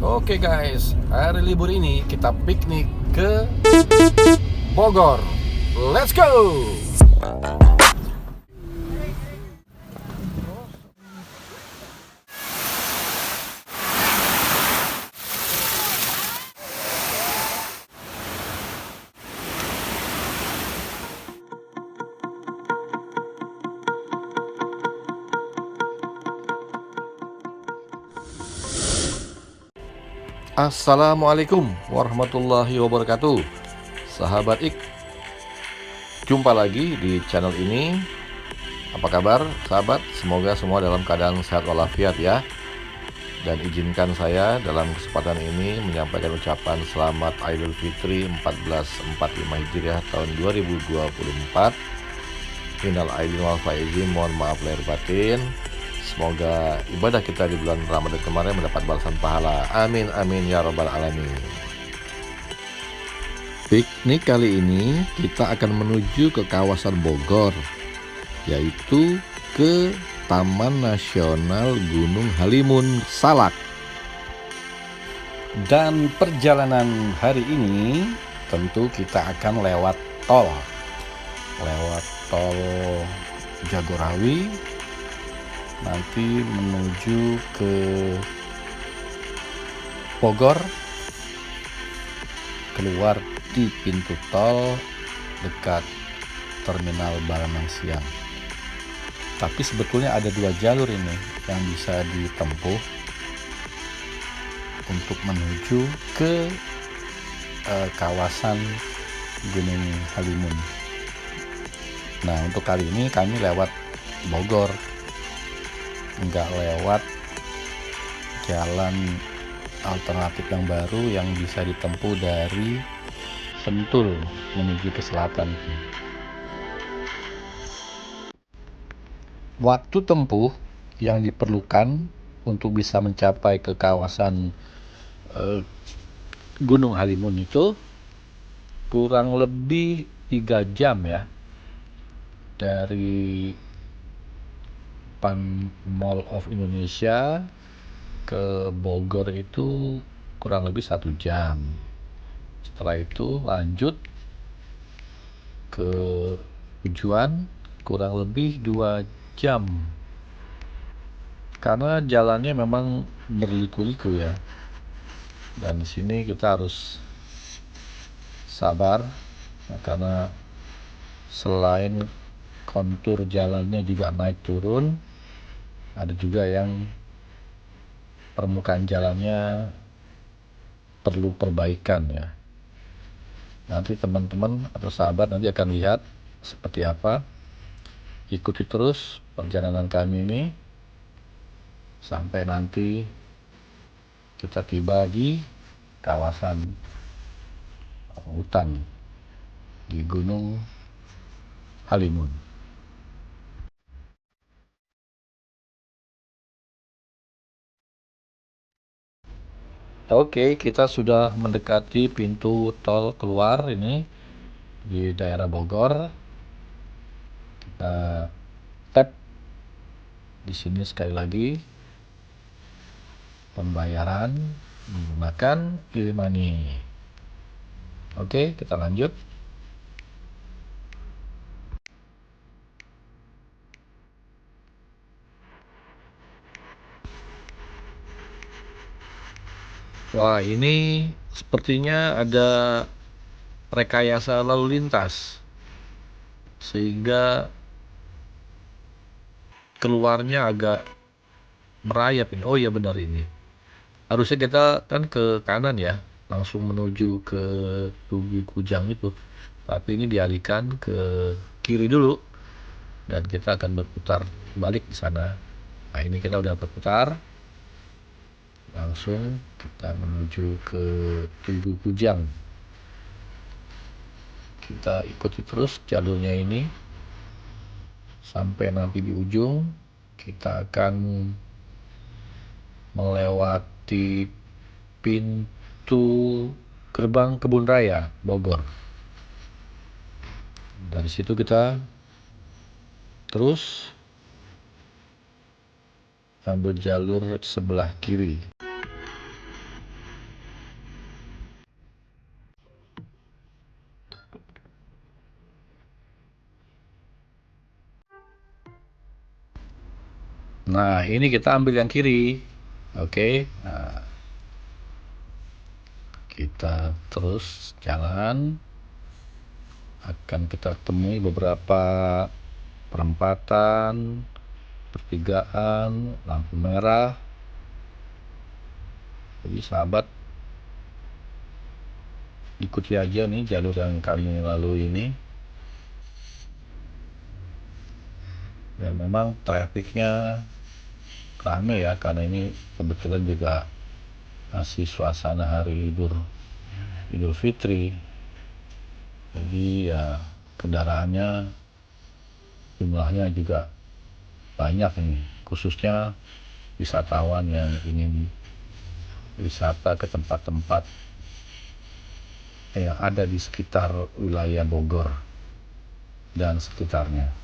Oke guys, hari libur ini kita piknik ke Bogor. Let's go! Assalamualaikum warahmatullahi wabarakatuh. Sahabat Ik, jumpa lagi di channel ini. Apa kabar sahabat? Semoga semua dalam keadaan sehat walafiat ya. Dan izinkan saya dalam kesempatan ini menyampaikan ucapan selamat Idul Fitri 1445 Hijriah tahun 2024. Minal aidin wal faizin, mohon maaf lahir batin. Semoga ibadah kita di bulan Ramadan kemarin mendapat balasan pahala. Amin amin ya rabbal alamin. Piknik kali ini kita akan menuju ke kawasan Bogor, yaitu ke Taman Nasional Gunung Halimun Salak. Dan perjalanan hari ini tentu kita akan lewat tol Jagorawi, nanti menuju ke Bogor, keluar di pintu tol dekat Terminal Baranang Siang. Tapi sebetulnya ada dua jalur ini yang bisa ditempuh untuk menuju ke kawasan Gunung Halimun. Nah, untuk kali ini kami lewat Bogor, nggak lewat jalan alternatif yang baru yang bisa ditempuh dari Sentul menuju ke selatan. Waktu tempuh yang diperlukan untuk bisa mencapai ke kawasan Gunung Halimun itu kurang lebih 3 jam ya, dari Mall of Indonesia ke Bogor itu kurang lebih 1 jam. Setelah itu lanjut ke tujuan kurang lebih 2 jam, karena jalannya memang berliku-liku ya. Dan di sini kita harus sabar, karena selain kontur jalannya juga naik turun, ada juga yang permukaan jalannya perlu perbaikan ya. Nanti teman-teman atau sahabat nanti akan lihat seperti apa. Ikuti terus perjalanan kami ini sampai nanti kita tiba di kawasan hutan di Gunung Halimun. Oke, kita sudah mendekati pintu tol keluar ini di daerah Bogor. Kita tap di sini sekali lagi, pembayaran menggunakan e-money. Oke, kita lanjut. Wah, ini sepertinya ada rekayasa lalu lintas, sehingga keluarnya agak merayap ini. Oh iya benar, ini harusnya kita kan ke kanan ya, langsung menuju ke Tugu Kujang itu, tapi ini dialihkan ke kiri dulu dan kita akan berputar balik di sana. Nah, ini kita udah berputar, langsung kita menuju ke Tugu Kujang. Kita ikuti terus jalurnya ini sampai nanti di ujung. Kita akan melewati pintu gerbang Kebun Raya Bogor. Dari situ kita terus ambil jalur sebelah kiri. Nah, ini kita ambil yang kiri. Oke. Nah, kita terus jalan, akan kita temui beberapa perempatan, pertigaan, lampu merah. Jadi sahabat, ikuti aja nih jalur yang kami lalui ini. Dan memang trafiknya ramai ya, karena ini kebetulan juga masih suasana hari Idul Fitri. Jadi ya kendaraannya jumlahnya juga banyak ini, khususnya wisatawan yang ingin wisata ke tempat-tempat yang ada di sekitar wilayah Bogor dan sekitarnya.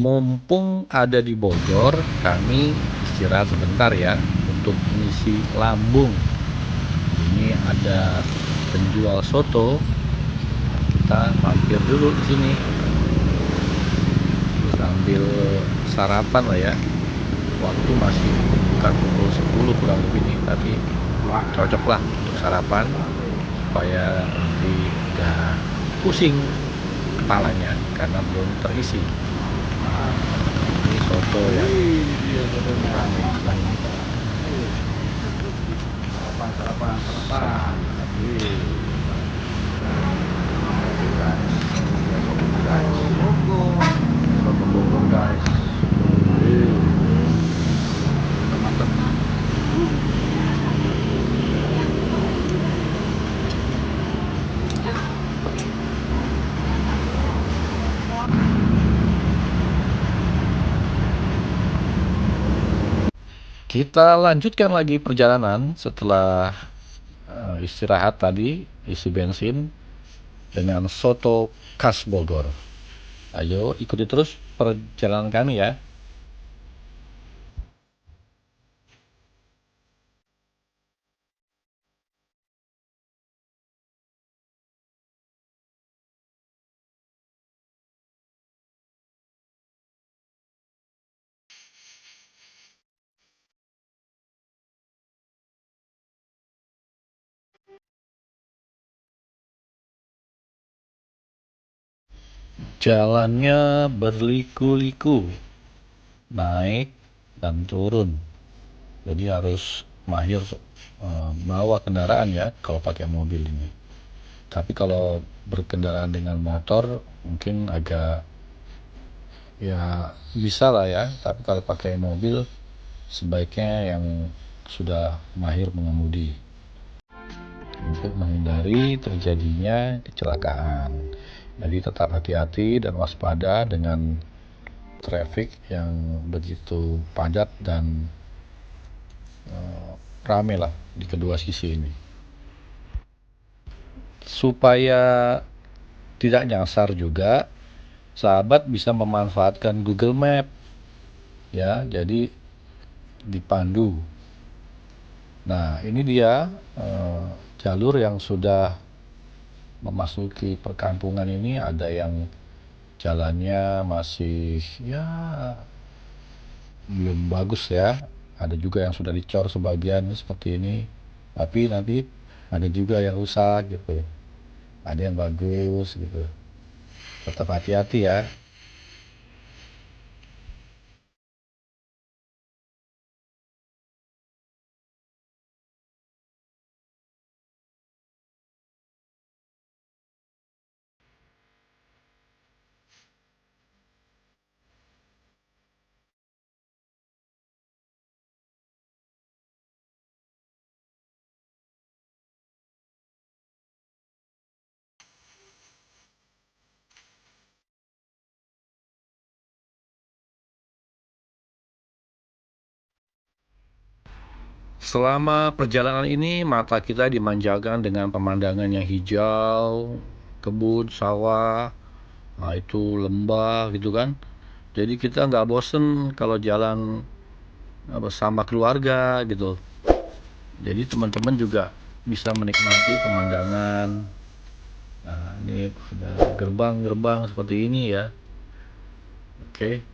Mumpung ada di Bogor, kami istirahat sebentar ya untuk mengisi lambung. Ini ada penjual soto, kita mampir dulu di sini sambil sarapan lah ya. Waktu masih bukan pukul 10 kurang lebih nih, tapi cocok lah untuk sarapan supaya nanti gak pusing kepalanya karena belum terisi. Ini soto ya. Sarapan. Soto Bogor guys. Mantap. Kita lanjutkan lagi perjalanan setelah istirahat tadi, isi bensin dengan soto khas Bogor. Ayo ikuti terus perjalanan kami ya. Jalannya berliku-liku, naik dan turun. Jadi harus mahir bawa kendaraan ya kalau pakai mobil ini. Tapi kalau berkendaraan dengan motor mungkin agak ya bisa lah ya. Tapi kalau pakai mobil sebaiknya yang sudah mahir mengemudi untuk menghindari terjadinya kecelakaan. Jadi tetap hati-hati dan waspada dengan traffic yang begitu padat dan rame lah di kedua sisi ini. Supaya tidak nyasar juga, sahabat bisa memanfaatkan Google Map ya, jadi dipandu. Nah, ini dia jalur yang sudah memasuki perkampungan ini. Ada yang jalannya masih ya belum bagus ya, ada juga yang sudah dicor sebagian seperti ini, tapi nanti ada juga yang rusak gitu, ada yang bagus gitu. Tetap hati-hati ya. Selama perjalanan ini mata kita dimanjakan dengan pemandangan yang hijau, kebun, sawah, nah itu lembah gitu kan. Jadi kita nggak bosen kalau jalan bersama keluarga gitu. Jadi teman-teman juga bisa menikmati pemandangan. Nah, ini ada gerbang-gerbang seperti ini ya. Oke.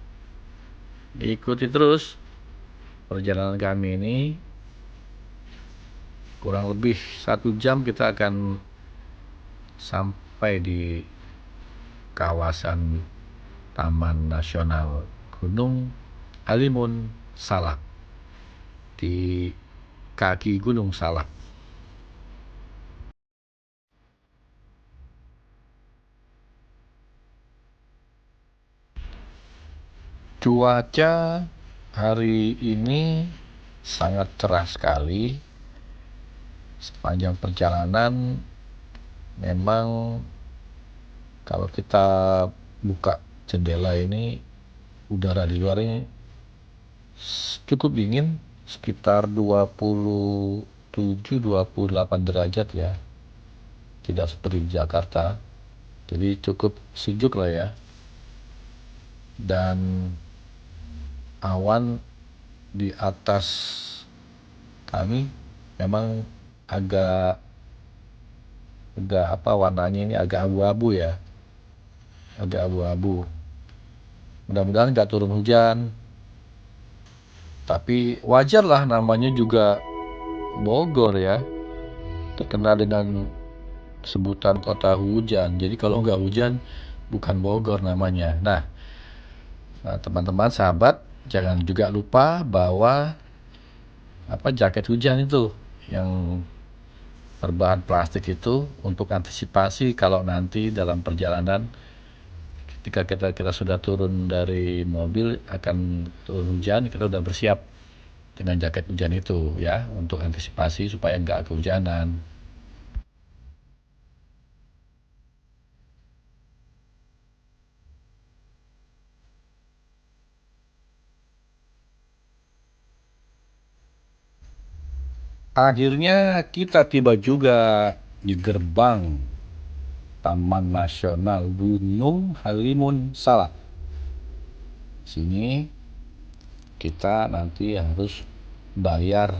Ikuti terus perjalanan kami ini. Kurang lebih 1 jam kita akan sampai di kawasan Taman Nasional Gunung Halimun Salak, di kaki Gunung Salak. Cuaca hari ini sangat cerah sekali. Sepanjang perjalanan memang kalau kita buka jendela ini, udara di luar ini cukup dingin, sekitar 27-28 derajat ya. Tidak seperti di Jakarta. Jadi cukup sejuk lah ya. Dan awan di atas kami memang agak warnanya ini agak abu-abu ya, agak abu-abu. Mudah-mudahan nggak turun hujan, tapi wajar lah, namanya juga Bogor ya, terkenal dengan sebutan kota hujan. Jadi kalau nggak hujan bukan Bogor namanya. Nah, teman-teman sahabat, jangan juga lupa bawa jaket hujan itu yang berbahan plastik itu, untuk antisipasi kalau nanti dalam perjalanan ketika kita sudah turun dari mobil akan turun hujan, kita sudah bersiap dengan jaket hujan itu ya, untuk antisipasi supaya nggak kehujanan. Akhirnya kita tiba juga di gerbang Taman Nasional Gunung Halimun Salak. Sini kita nanti harus bayar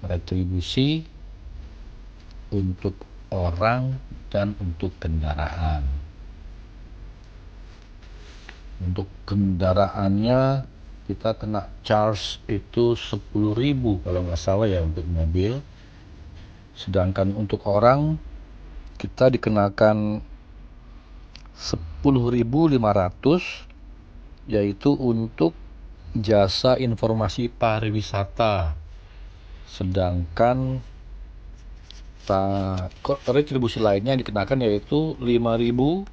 retribusi untuk orang dan untuk kendaraan. Untuk kendaraannya kita kena charge itu 10.000 kalau nggak salah ya untuk mobil. Sedangkan untuk orang kita dikenakan 10.500, yaitu untuk jasa informasi pariwisata. Sedangkan retribusi lainnya yang dikenakan yaitu 5.000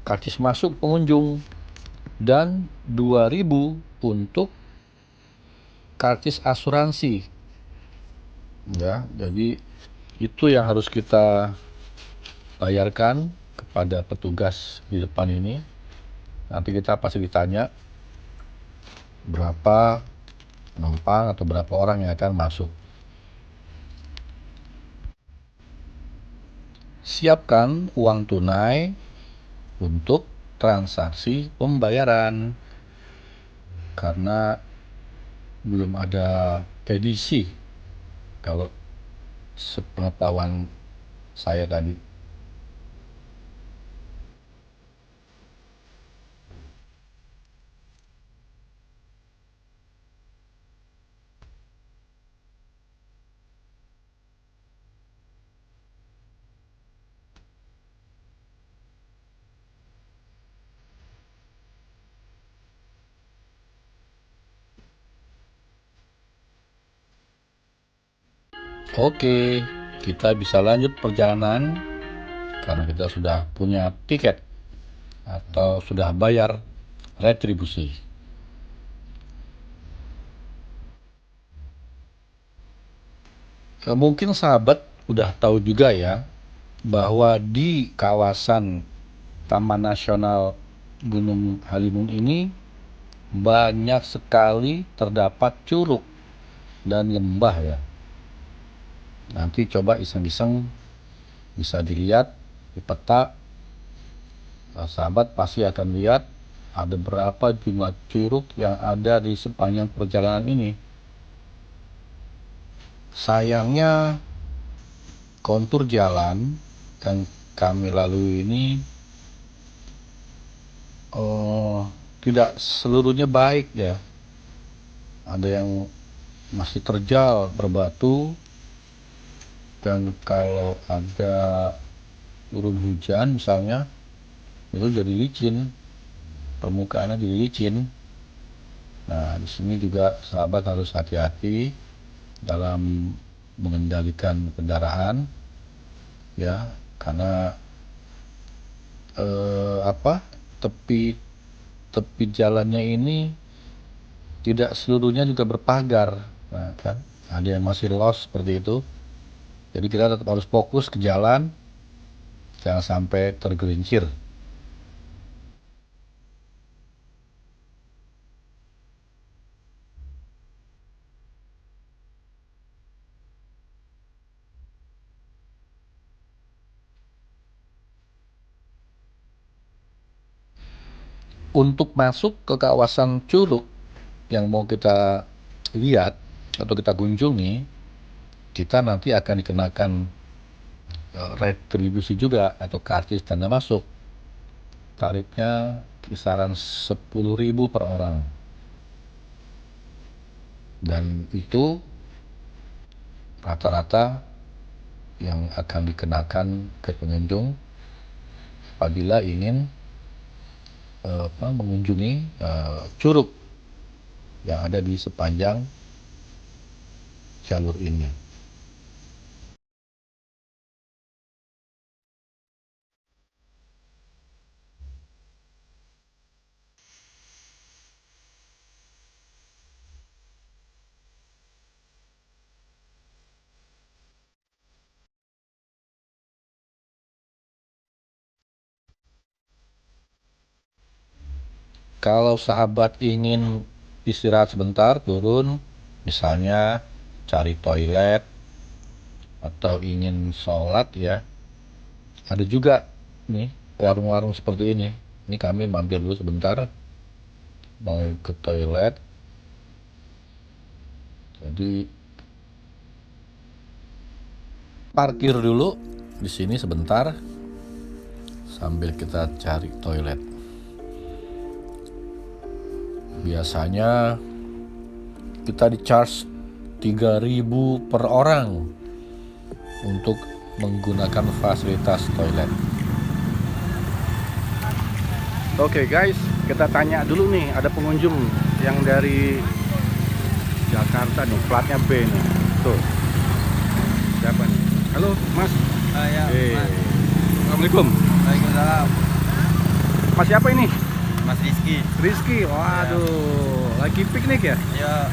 karcis masuk pengunjung dan 2.000 untuk karcis asuransi ya. Jadi itu yang harus kita bayarkan kepada petugas di depan ini. Nanti kita pasti ditanya berapa penumpang atau berapa orang yang akan masuk. Siapkan uang tunai untuk transaksi pembayaran, karena belum ada edisi kalau sepengetahuan saya tadi. Oke, kita bisa lanjut perjalanan karena kita sudah punya tiket atau sudah bayar retribusi. Mungkin sahabat udah tahu juga ya, bahwa di kawasan Taman Nasional Gunung Halimun ini banyak sekali terdapat curug dan lembah ya. Nanti coba iseng-iseng bisa dilihat di peta. Sahabat pasti akan lihat ada berapa jumlah curug yang ada di sepanjang perjalanan ini. Sayangnya kontur jalan yang kami lalui ini tidak seluruhnya baik ya. Ada yang masih terjal berbatu, dan kalau ada turun hujan misalnya, itu jadi licin, permukaannya jadi licin. Nah, di sini juga sahabat harus hati-hati dalam mengendalikan kendaraan ya, karena apa, tepi tepi jalannya ini tidak seluruhnya juga berpagar. Nah, kan ada yang masih lost seperti itu. Jadi kita tetap harus fokus ke jalan, jangan sampai tergelincir. Untuk masuk ke kawasan Curug yang mau kita lihat atau kita kunjungi, kita nanti akan dikenakan retribusi juga atau karcis tanda masuk. Tarifnya kisaran 10.000 per orang. Dan itu rata-rata yang akan dikenakan ke pengunjung apabila ingin mengunjungi curug yang ada di sepanjang jalur ini. Kalau sahabat ingin istirahat sebentar, turun, misalnya cari toilet atau ingin sholat ya, ada juga nih warung-warung seperti ini. Ini kami mampir dulu sebentar, mau ke toilet. Jadi parkir dulu di sini sebentar sambil kita cari toilet. Biasanya kita di charge 3.000 per orang untuk menggunakan fasilitas toilet. Oke guys, kita tanya dulu nih, ada pengunjung yang dari Jakarta nih, platnya B nih. Tuh. Siapa nih? Halo, Mas. Ya, Mas. Assalamualaikum. Waalaikumsalam. Mas siapa ini? Mas Rizky. Rizky. Waduh, lagi piknik ya? Ya,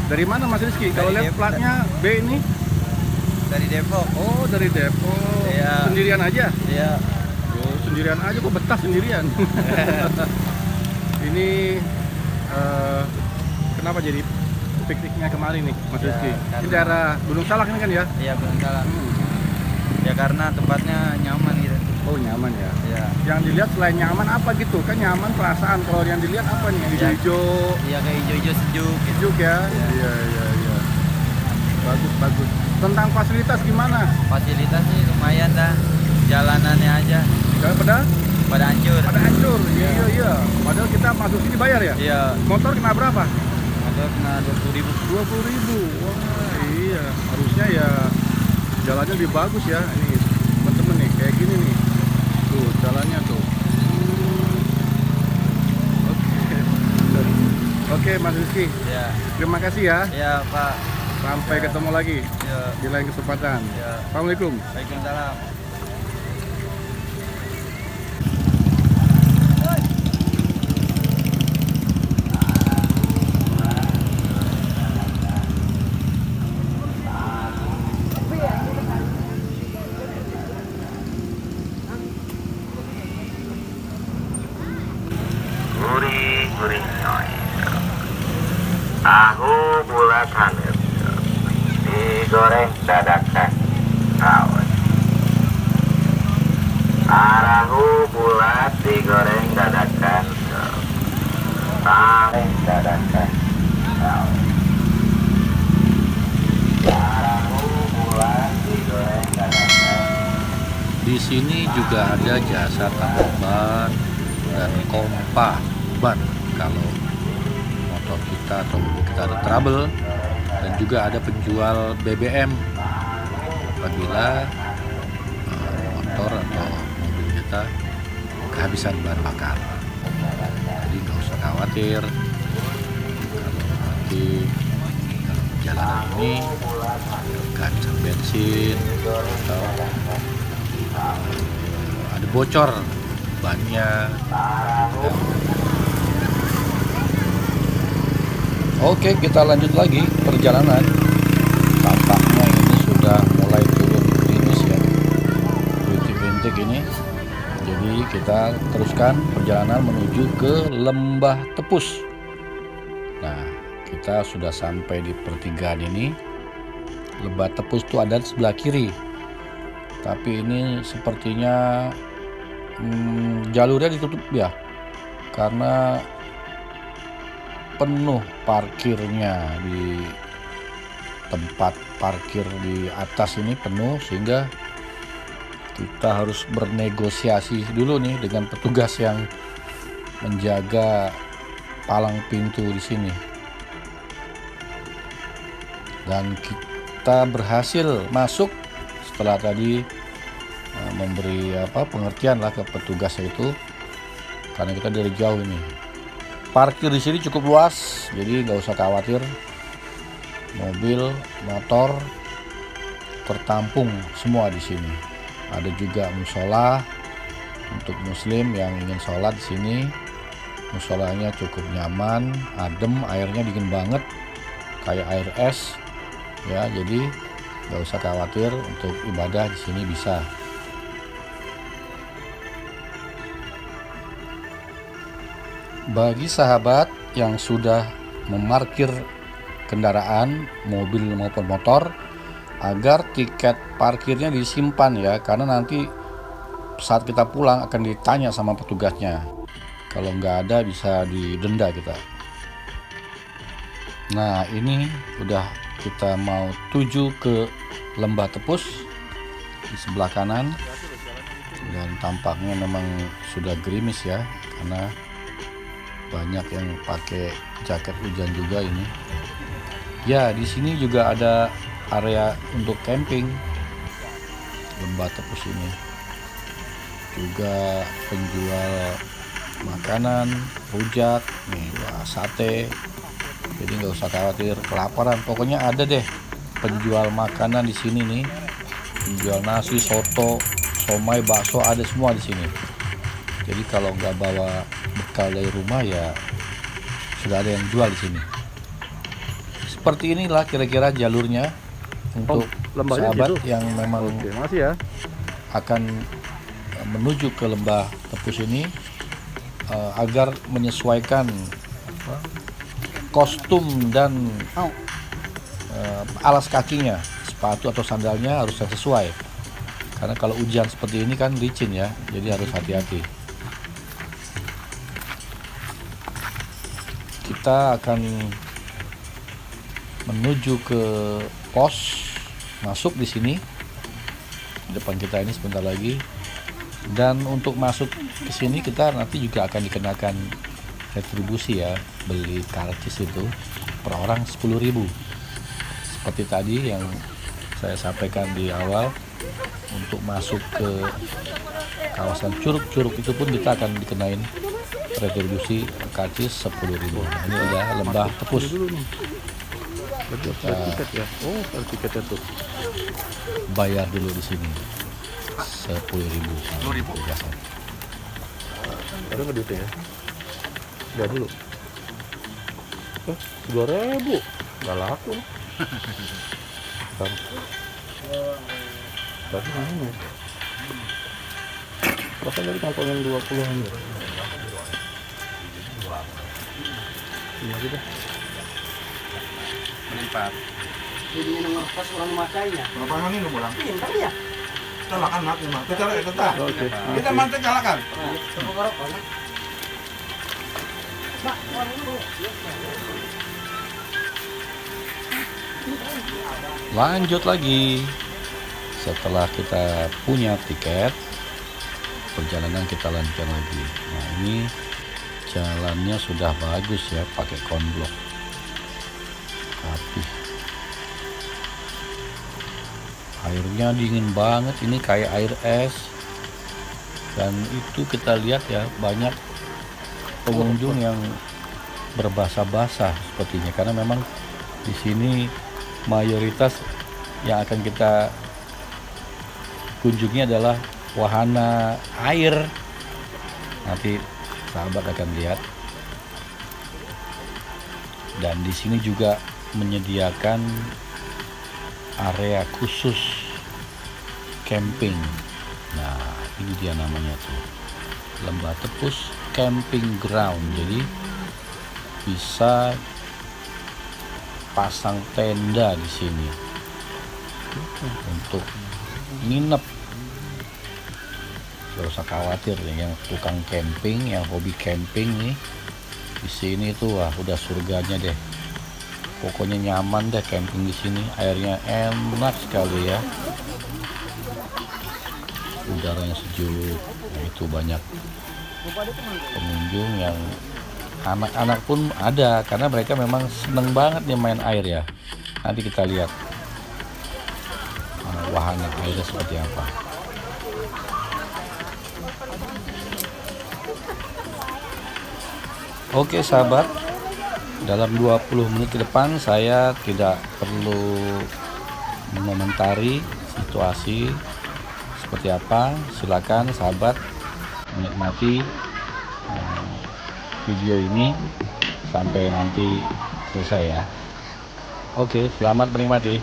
Dari mana Mas Rizky? Kalau Dari lihat Depok. platnya B ini. dari Depok. Oh, dari Depok. Iya. Sendirian aja? Iya. Oh, sendirian aja kok betah sendirian. Ini kenapa jadi pikniknya kemarin nih, Mas Ya, Rizky? Ini karena- daerah Gunung Salak ini kan ya? Iya, belum salah. Ya karena tempatnya nyaman gitu. Oh, nyaman ya. Ya. Yang dilihat selain nyaman apa gitu? Kan nyaman perasaan. Kalau yang dilihat apa nih? Yang Ya. hijau-hijau, Iya, kayak hijau-hijau sejuk gitu. sejuk ya? Iya. Iya. Bagus, bagus. Tentang fasilitas gimana? Fasilitas sih lumayan dah. Jalanannya aja Kalau pada hancur. pada hancur. Iya. Padahal kita masuk sini bayar ya? Iya. Motor kena berapa? Motor kena 20.000. 20.000. Wah, iya. Harusnya ya jalannya lebih bagus ya. Ini teman-teman nih, kayak gini nih. Tuh, jalannya tuh. Oke, Mas Rizky. Ya. Terima kasih ya. Ya, Pak. Sampai ketemu lagi Ya. di lain kesempatan. Ya. Assalamualaikum. Waalaikumsalam. Gurih nyoy. Tahu bulat hangat digoreng dadakan rawon. Tahu bulat digoreng dadakan tahu dadakan rawon. Tahu bulat digoreng dadakan. Di sini juga ada jasa tambal ban dan kompa ban. kalau motor kita atau mobil kita ada trouble, dan juga ada penjual BBM apabila motor atau mobil kita kehabisan bahan bakar. Jadi nggak usah khawatir kalau nanti dalam perjalanan ini kehabisan bensin atau ada bocor bannya. Oke, kita lanjut lagi perjalanan. Tampaknya ini sudah mulai turun gerimis ya, bintik-bintik ini. Jadi kita teruskan perjalanan menuju ke Lembah Tepus. Nah, kita sudah sampai di pertigaan ini. Lembah Tepus itu ada di sebelah kiri, tapi ini sepertinya jalurnya ditutup ya, karena penuh parkirnya. Di tempat parkir di atas ini penuh, sehingga kita harus bernegosiasi dulu nih dengan petugas yang menjaga palang pintu di sini. Dan kita berhasil masuk setelah tadi memberi pengertian lah ke petugas itu, karena kita dari jauh ini. Parkir di sini cukup luas, jadi nggak usah khawatir. Mobil, motor tertampung semua di sini. Ada juga musola untuk muslim yang ingin sholat di sini. Musolanya cukup nyaman, adem, airnya dingin banget, kayak air es ya. Jadi nggak usah khawatir, untuk ibadah di sini bisa. Bagi sahabat yang sudah memarkir kendaraan, mobil maupun motor, agar tiket parkirnya disimpan ya, karena nanti saat kita pulang akan ditanya sama petugasnya. Kalau nggak ada bisa didenda kita. Nah, ini udah kita mau tuju ke Lembah Tepus di sebelah kanan, dan tampaknya memang sudah gerimis ya, karena banyak yang pakai jaket hujan juga ini. Ya, di sini juga ada area untuk camping Lembah Tepus ini. Juga penjual makanan, rujak, nih, sate. Jadi nggak usah khawatir kelaparan. Pokoknya ada deh penjual makanan di sini nih. Penjual nasi, soto, somai, bakso, ada semua di sini. Jadi kalau nggak bawa bekal dari rumah ya sudah ada yang jual di sini. Seperti inilah kira-kira jalurnya untuk sahabat gitu yang memang makasih ya. akan menuju ke Lembah Tepus ini, agar menyesuaikan kostum dan alas kakinya, sepatu atau sandalnya harus sesuai. Karena kalau hujan seperti ini kan licin ya, jadi harus hati-hati. Kita akan menuju ke pos masuk di sini. Depan kita ini sebentar lagi. Dan untuk masuk ke sini kita nanti juga akan dikenakan retribusi ya, beli karcis itu per orang 10.000. Seperti tadi yang saya sampaikan di awal, untuk masuk ke kawasan curug-curug itu pun kita akan dikenain retribusi karcis 10.000. Ini udah Lembah Tepus. Kita tiketnya tuh. bayar dulu di sini 10.000. Ada nggak duitnya ya? Udah dulu. 2.000 nggak laku. Tapi ini rasanya dari kantongin 20-an ya. Iya gitu. Melipat. Jadi nomor pas orang makainya. Berapa hari lu pulang? Pintar ya. Kita makan mati mah. Kita Oke. kita mantek jalakan. Coba korok mana? Mak, warung dulu. Lanjut lagi. Setelah kita punya tiket, perjalanan kita lanjutkan lagi. Nah, ini jalannya sudah bagus ya, pakai konblok rapih. Airnya dingin banget, ini kayak air es. Dan itu kita lihat ya, banyak pengunjung yang berbasah-basah sepertinya, karena memang di sini mayoritas yang akan kita kunjungi adalah wahana air. Nanti sahabat akan lihat. Dan di sini juga menyediakan area khusus camping. Nah, ini dia namanya tuh, Lembah Tepus Camping Ground. Jadi bisa pasang tenda di sini untuk nginep. Gak usah khawatir nih, yang tukang camping, yang hobi camping nih, di sini tuh wah udah surganya deh. Pokoknya nyaman deh camping di sini. Airnya enak sekali ya. Udaranya sejuk. Nah, itu banyak pengunjung yang anak-anak pun ada, karena mereka memang seneng banget nih main air ya. Nanti kita lihat wahana airnya seperti apa. Oke sahabat, dalam 20 menit ke depan saya tidak perlu mengomentari situasi seperti apa. Silakan sahabat menikmati video ini sampai nanti selesai ya. Oke, selamat menikmati.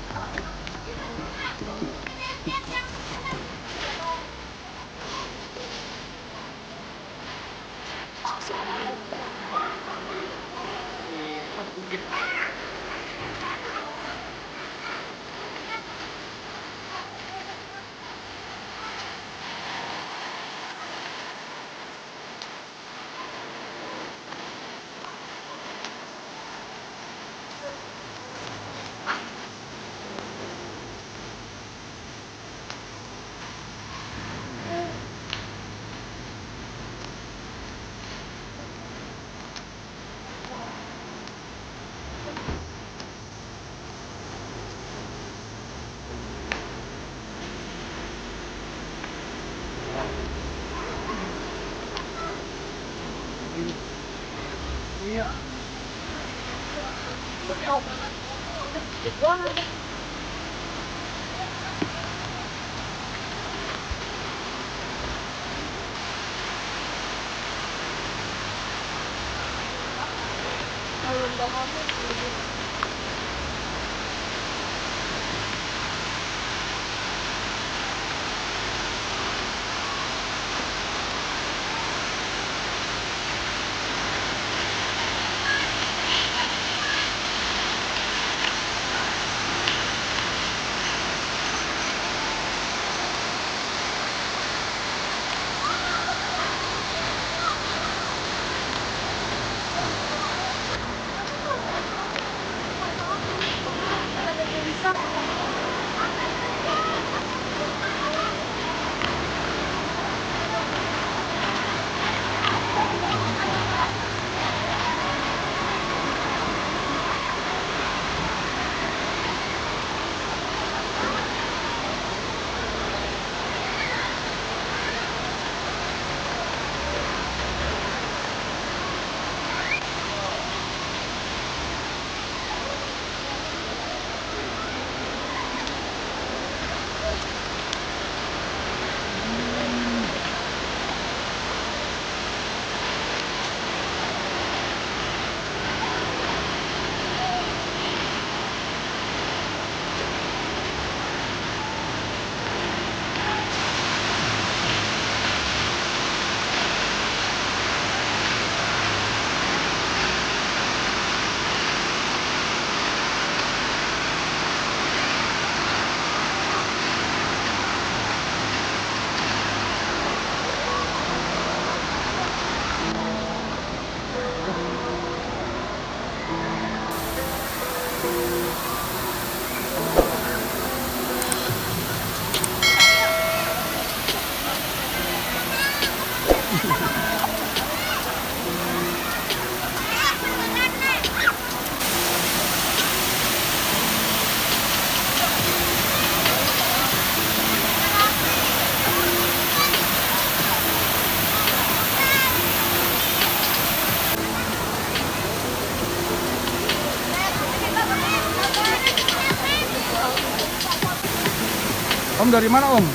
Om dari mana Om?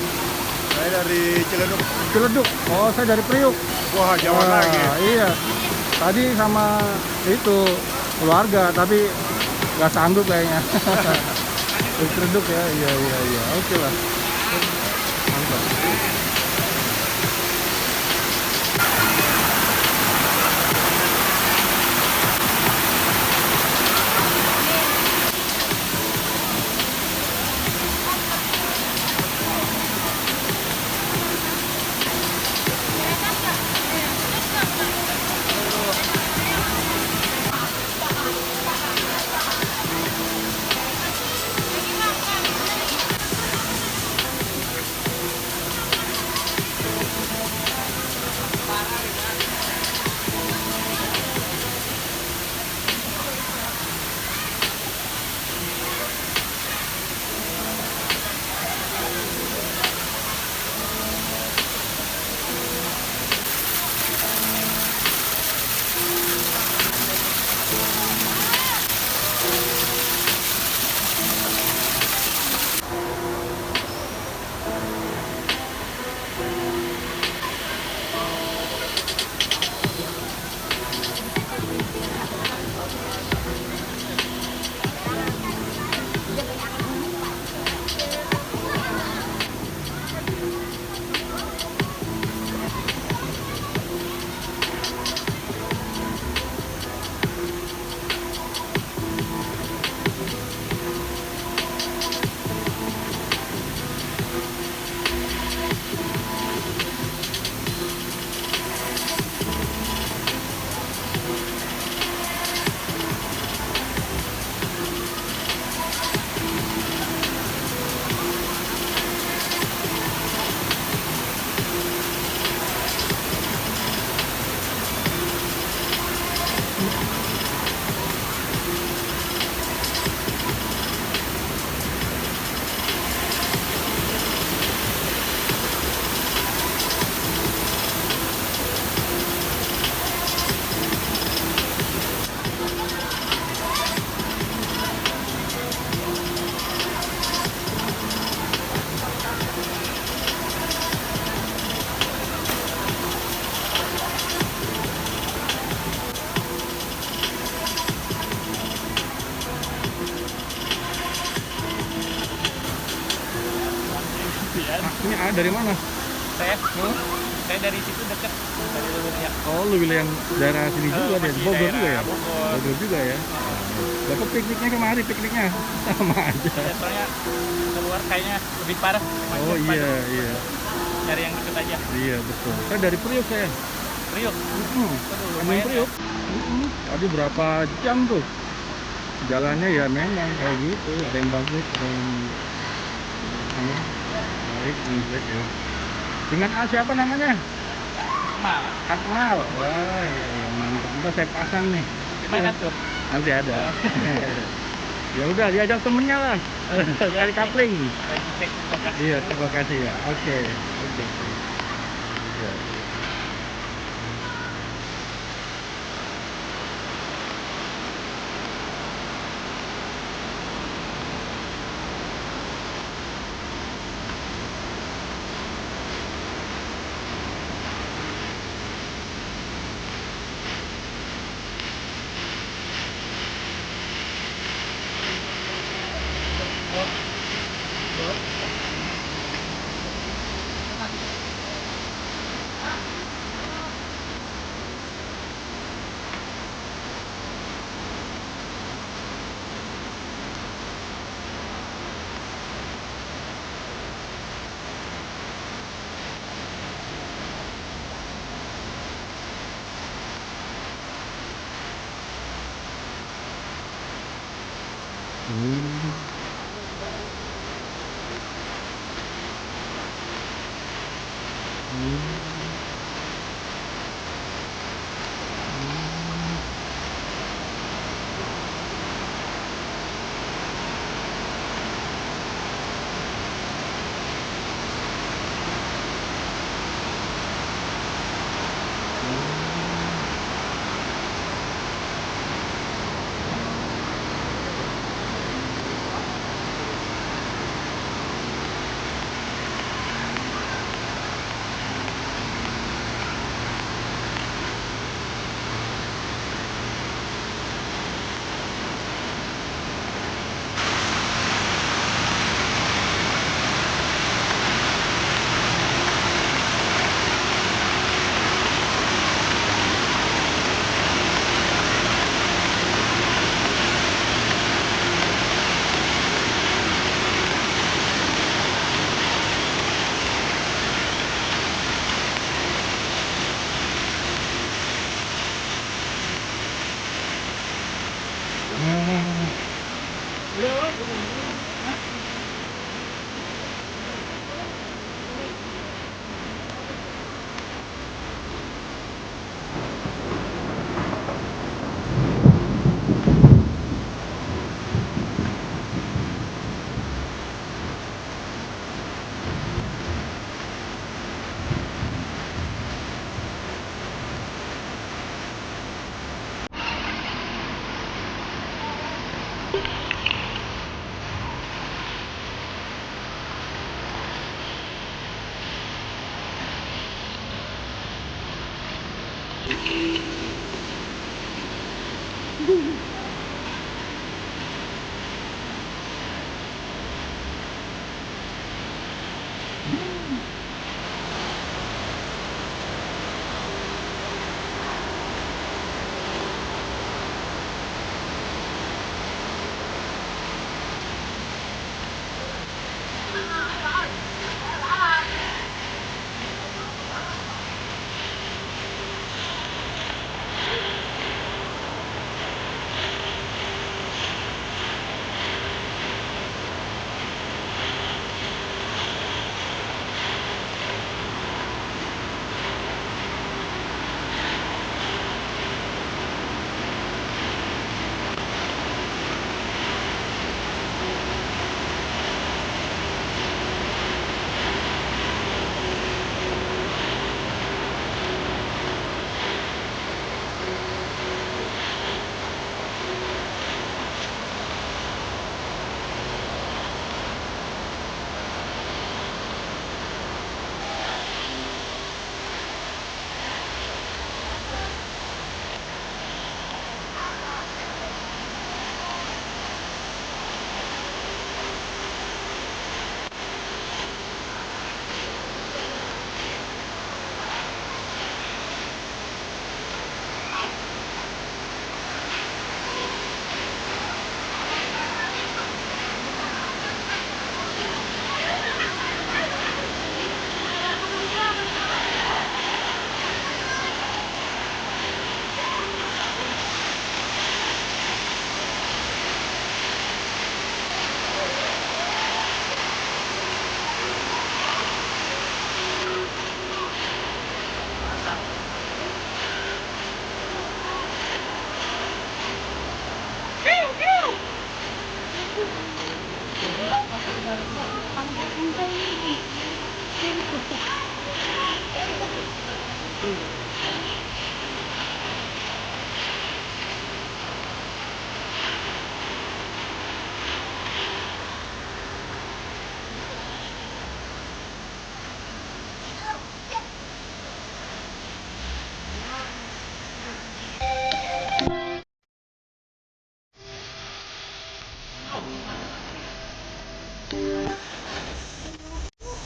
Saya dari Ciledug. Ciledug. Oh, saya dari Priuk. Wah, jauh Wah, lagi. iya. Tadi sama itu keluarga, tapi nggak sanggup kayaknya. Dari Ciledug ya, iya. Oke lah. Mantap. Ini dari mana? Saya dari situ dekat dari Lubuk ya. Oh, lu bilang yang daerah sini juga deh, masih Bogor daerah juga ya? Bogor. Bogor juga ya? Dapat pikniknya kemari, pikniknya sama aja. Ya, soalnya keluar kayaknya lebih parah. Oh iya, iya. Cari yang deket aja. Iya, betul. Saya dari Priuk saya. Priuk. Kandung lumayan Priuk. Tadi berapa jam tuh? Jalannya ya memang kayak gitu, ada yang bagus, ada yang baik, yang jelek ya. Dengan A siapa namanya? Mal. Akmal. Wah, iya, mantap. Ntar saya pasang nih. Gimana tuh? Nanti ada. Ya udah, diajak temennya lah. Dari kapling. Lagi cek lokasi. Iya, terima kasih ya. Oke. Oke. Ya.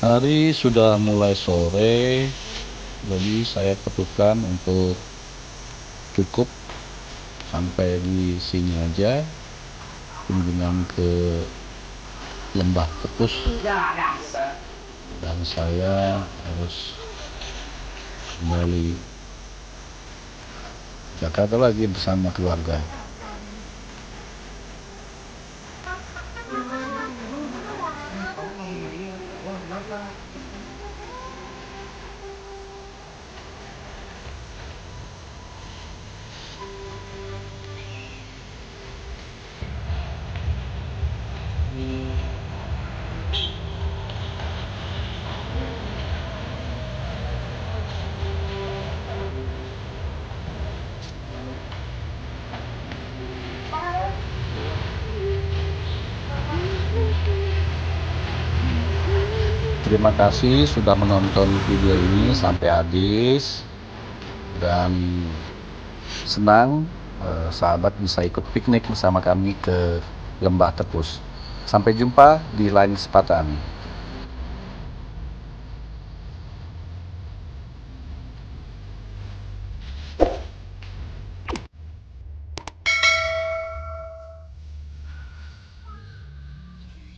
Hari sudah mulai sore, jadi saya putuskan untuk cukup sampai di sini aja kunjungan ke Lembah Tepus, dan saya harus kembali Jakarta lagi bersama keluarga. Terima kasih sudah menonton video ini sampai habis, dan senang sahabat bisa ikut piknik bersama kami ke Lembah Tepus. Sampai jumpa di lain kesempatan.